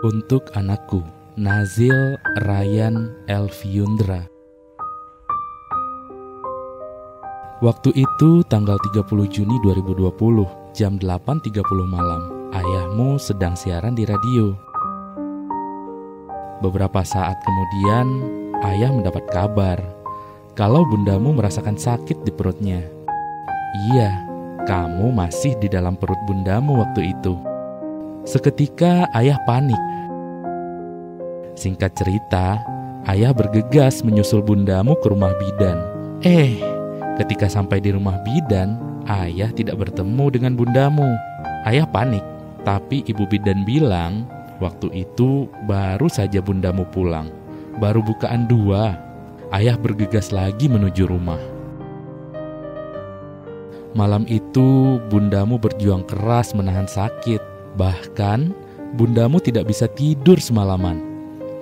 Untuk anakku, Nazil Ryan Elviundra. Waktu itu tanggal 30 Juni 2020, jam 8.30 malam, ayahmu sedang siaran di radio. Beberapa saat kemudian, ayah mendapat kabar kalau bundamu merasakan sakit di perutnya. Iya, kamu masih di dalam perut bundamu waktu itu. Seketika ayah panik. Singkat cerita, ayah bergegas menyusul bundamu ke rumah bidan. Ketika sampai di rumah bidan, ayah tidak bertemu dengan bundamu. Ayah panik, tapi ibu bidan bilang, waktu itu baru saja bundamu pulang. Baru bukaan 2. Ayah bergegas lagi menuju rumah. Malam itu, bundamu berjuang keras menahan sakit. Bahkan, bundamu tidak bisa tidur semalaman.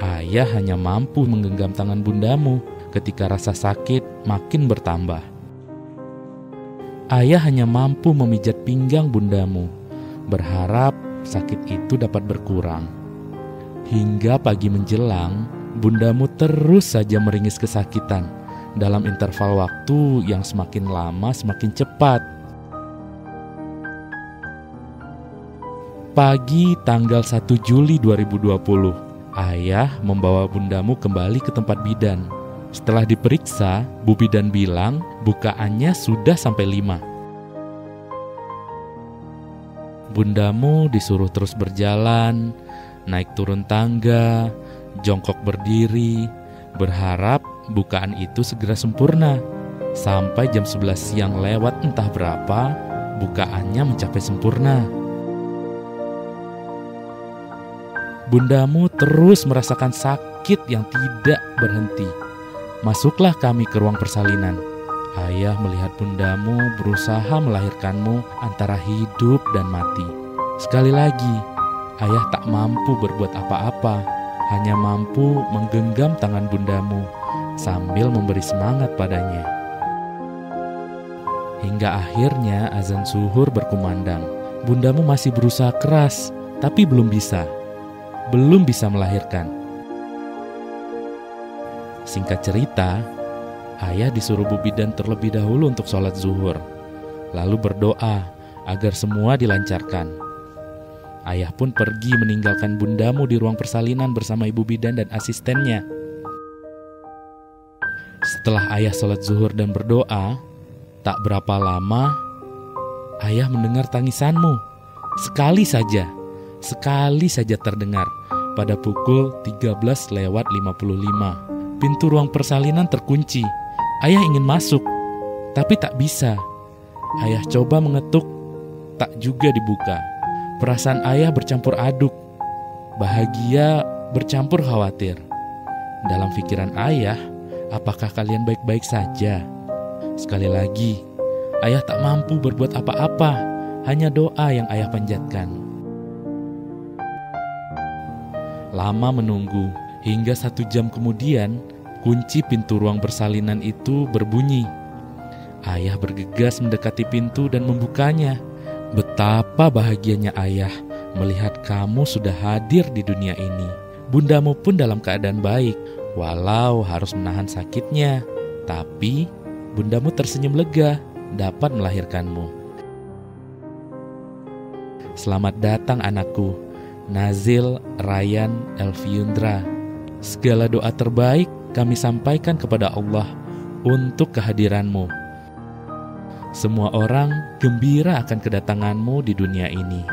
Ayah hanya mampu menggenggam tangan bundamu ketika rasa sakit makin bertambah. Ayah hanya mampu memijat pinggang bundamu, berharap sakit itu dapat berkurang. Hingga pagi menjelang, bundamu terus saja meringis kesakitan dalam interval waktu yang semakin lama semakin cepat. Pagi tanggal 1 Juli 2020, ayah membawa bundamu kembali ke tempat bidan. Setelah diperiksa, Bu Bidan bilang bukaannya sudah sampai 5. Bundamu disuruh terus berjalan, naik turun tangga, jongkok berdiri, berharap bukaan itu segera sempurna. Sampai jam 11 siang lewat entah berapa, bukaannya mencapai sempurna. Bundamu terus merasakan sakit yang tidak berhenti. Masuklah kami ke ruang persalinan. Ayah melihat bundamu berusaha melahirkanmu antara hidup dan mati. Sekali lagi, ayah tak mampu berbuat apa-apa, hanya mampu menggenggam tangan bundamu sambil memberi semangat padanya. Hingga akhirnya azan zuhur berkumandang. Bundamu masih berusaha keras, tapi belum bisa melahirkan. Singkat cerita, ayah disuruh Bu Bidan terlebih dahulu untuk sholat zuhur, lalu berdoa agar semua dilancarkan. Ayah pun pergi meninggalkan bundamu di ruang persalinan bersama Ibu Bidan dan asistennya. Setelah ayah sholat zuhur dan berdoa, tak berapa lama, ayah mendengar tangisanmu. Sekali saja terdengar pada pukul 13:55. Pintu ruang persalinan terkunci. Ayah ingin masuk, tapi tak bisa. Ayah coba mengetuk, tak juga dibuka. Perasaan ayah bercampur aduk, bahagia bercampur khawatir. Dalam pikiran ayah, apakah kalian baik-baik saja? Sekali lagi, ayah tak mampu berbuat apa-apa, hanya doa yang ayah panjatkan. Lama menunggu, hingga 1 jam kemudian, kunci pintu ruang persalinan itu berbunyi. Ayah bergegas mendekati pintu dan membukanya. Betapa bahagianya ayah melihat kamu sudah hadir di dunia ini. Bundamu pun dalam keadaan baik, walau harus menahan sakitnya. Tapi, bundamu tersenyum lega dapat melahirkanmu. Selamat datang anakku, Nazil Ryan Elviundra. Segala doa terbaik kami sampaikan kepada Allah untuk kehadiranmu. Semua orang gembira akan kedatanganmu di dunia ini.